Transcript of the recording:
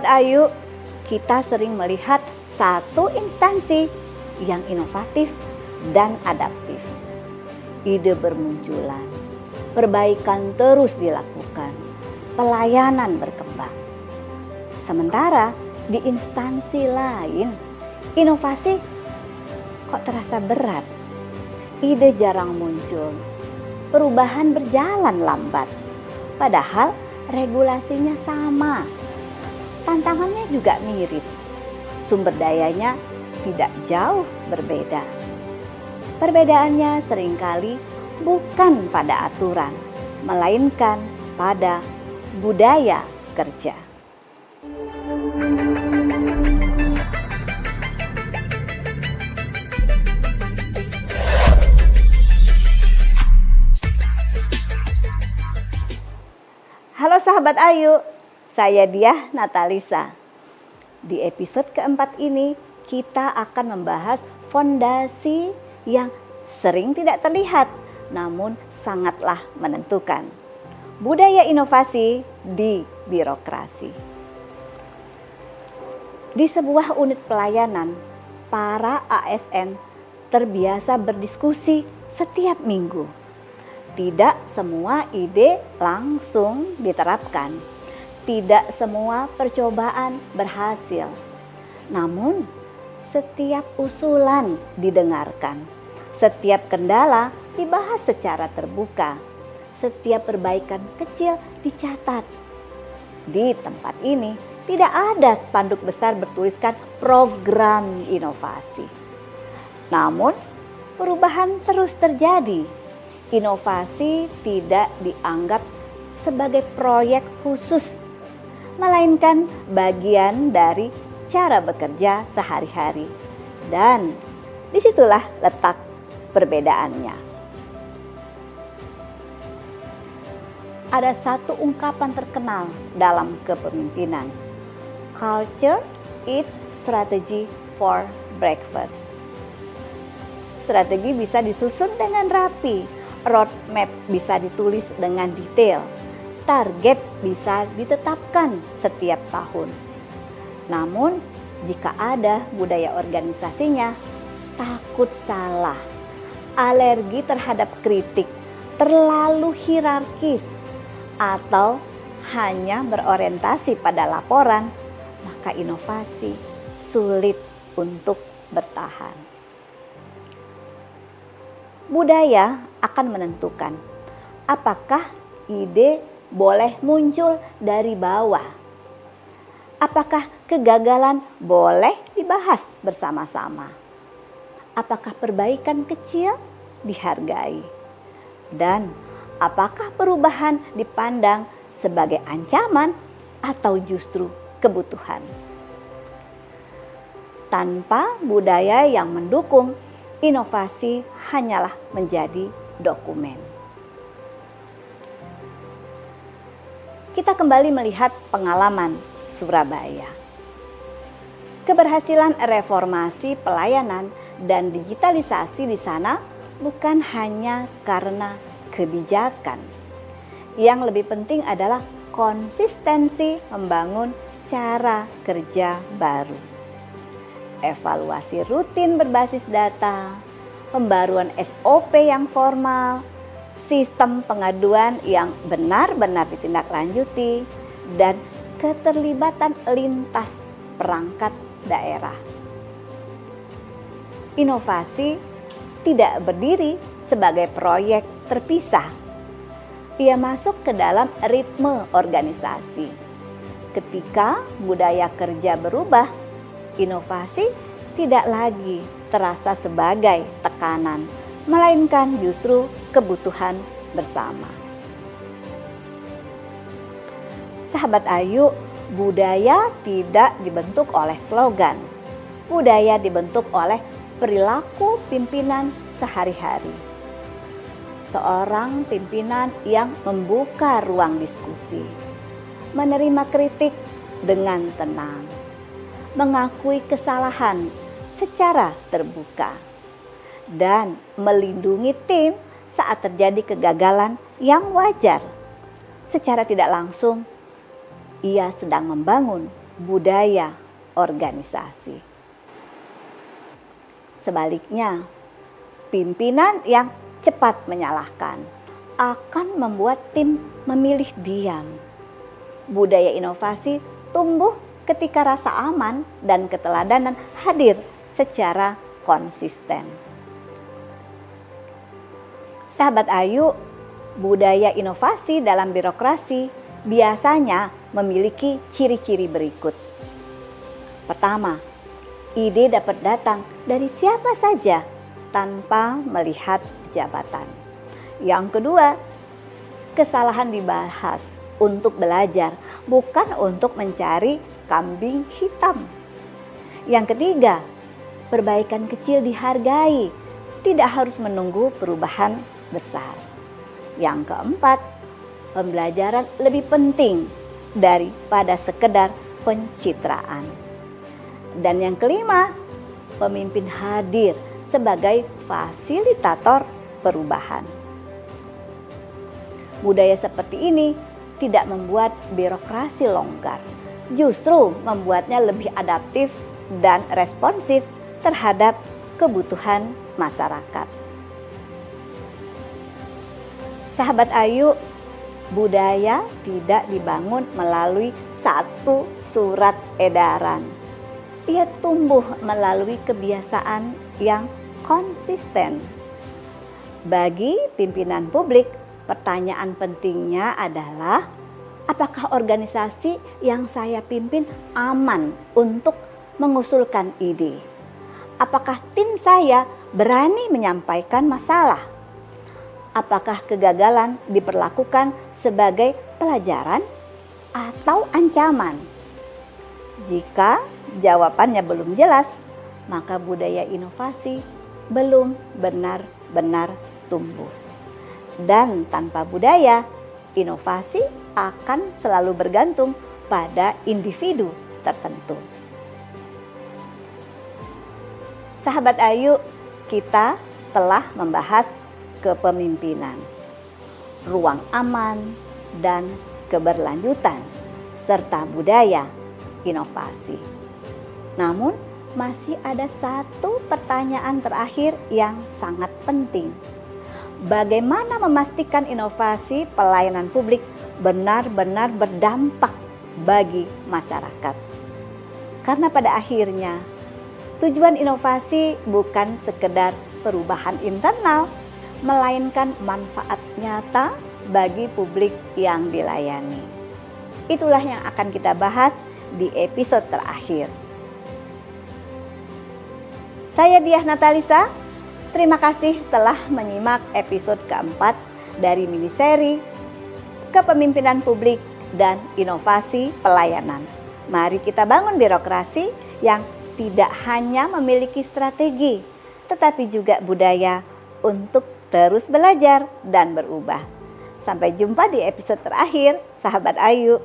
Ayu, kita sering melihat satu instansi yang inovatif dan adaptif. Ide bermunculan, perbaikan terus dilakukan, pelayanan berkembang. Sementara di instansi lain, inovasi kok terasa berat. Ide jarang muncul, perubahan berjalan lambat. Padahal regulasinya sama, tantangannya juga mirip, sumber dayanya tidak jauh berbeda. Perbedaannya seringkali bukan pada aturan, melainkan pada budaya kerja. Halo sahabat Ayu, saya Diah Natalisa. Di episode keempat ini kita akan membahas fondasi yang sering tidak terlihat namun sangatlah menentukan. Budaya inovasi di birokrasi. Di sebuah unit pelayanan, para ASN terbiasa berdiskusi setiap minggu. Tidak semua ide langsung diterapkan. Tidak semua percobaan berhasil. Namun, setiap usulan didengarkan. Setiap kendala dibahas secara terbuka. Setiap perbaikan kecil dicatat. Di tempat ini tidak ada spanduk besar bertuliskan program inovasi. Namun, perubahan terus terjadi. Inovasi tidak dianggap sebagai proyek khusus, melainkan bagian dari cara bekerja sehari-hari. Dan disitulah letak perbedaannya. Ada satu ungkapan terkenal dalam kepemimpinan. Culture eats strategy for breakfast. Strategi bisa disusun dengan rapi. Roadmap bisa ditulis dengan detail. Target bisa ditetapkan setiap tahun. Namun, jika ada budaya organisasinya, takut salah, alergi terhadap kritik, terlalu hierarkis, atau hanya berorientasi pada laporan, maka inovasi sulit untuk bertahan. Budaya akan menentukan apakah ide boleh muncul dari bawah. Apakah kegagalan boleh dibahas bersama-sama? Apakah perbaikan kecil dihargai? Dan apakah perubahan dipandang sebagai ancaman atau justru kebutuhan? Tanpa budaya yang mendukung, inovasi hanyalah menjadi dokumen. Kita kembali melihat pengalaman Surabaya. Keberhasilan reformasi pelayanan dan digitalisasi di sana bukan hanya karena kebijakan. Yang lebih penting adalah konsistensi membangun cara kerja baru. Evaluasi rutin berbasis data, pembaruan SOP yang formal, sistem pengaduan yang benar-benar ditindaklanjuti, dan keterlibatan lintas perangkat daerah. Inovasi tidak berdiri sebagai proyek terpisah. Ia masuk ke dalam ritme organisasi. Ketika budaya kerja berubah, inovasi tidak lagi terasa sebagai tekanan, melainkan justru kebutuhan bersama. Sahabat Ayu, budaya tidak dibentuk oleh slogan. Budaya dibentuk oleh perilaku pimpinan sehari-hari. Seorang pimpinan yang membuka ruang diskusi, menerima kritik dengan tenang, mengakui kesalahan secara terbuka, dan melindungi tim saat terjadi kegagalan yang wajar. Secara tidak langsung, ia sedang membangun budaya organisasi. Sebaliknya, pimpinan yang cepat menyalahkan akan membuat tim memilih diam. Budaya inovasi tumbuh ketika rasa aman dan keteladanan hadir secara konsisten. Sahabat Ayu, budaya inovasi dalam birokrasi biasanya memiliki ciri-ciri berikut. Pertama, ide dapat datang dari siapa saja tanpa melihat jabatan. Yang kedua, kesalahan dibahas untuk belajar, bukan untuk mencari kambing hitam. Yang ketiga, perbaikan kecil dihargai, tidak harus menunggu perubahan besar. Yang keempat, pembelajaran lebih penting daripada sekedar pencitraan. Dan yang kelima, pemimpin hadir sebagai fasilitator perubahan. Budaya seperti ini tidak membuat birokrasi longgar, justru membuatnya lebih adaptif dan responsif terhadap kebutuhan masyarakat. Sahabat Ayu, budaya tidak dibangun melalui satu surat edaran. Ia tumbuh melalui kebiasaan yang konsisten. Bagi pimpinan publik, pertanyaan pentingnya adalah apakah organisasi yang saya pimpin aman untuk mengusulkan ide? Apakah tim saya berani menyampaikan masalah? Apakah kegagalan diperlakukan sebagai pelajaran atau ancaman? Jika jawabannya belum jelas, maka budaya inovasi belum benar-benar tumbuh. Dan tanpa budaya, inovasi akan selalu bergantung pada individu tertentu. Sahabat Ayu, kita telah membahas kepemimpinan, ruang aman dan keberlanjutan, serta budaya inovasi. Namun, masih ada satu pertanyaan terakhir yang sangat penting. Bagaimana memastikan inovasi pelayanan publik benar-benar berdampak bagi masyarakat? Karena pada akhirnya, tujuan inovasi bukan sekedar perubahan internal, melainkan manfaat nyata bagi publik yang dilayani. Itulah yang akan kita bahas di episode terakhir. Saya Diah Natalisa, terima kasih telah menyimak episode keempat dari miniseri Kepemimpinan Publik dan Inovasi Pelayanan. Mari kita bangun birokrasi yang tidak hanya memiliki strategi, tetapi juga budaya untuk terus belajar dan berubah. Sampai jumpa di episode terakhir, sahabat Ayu.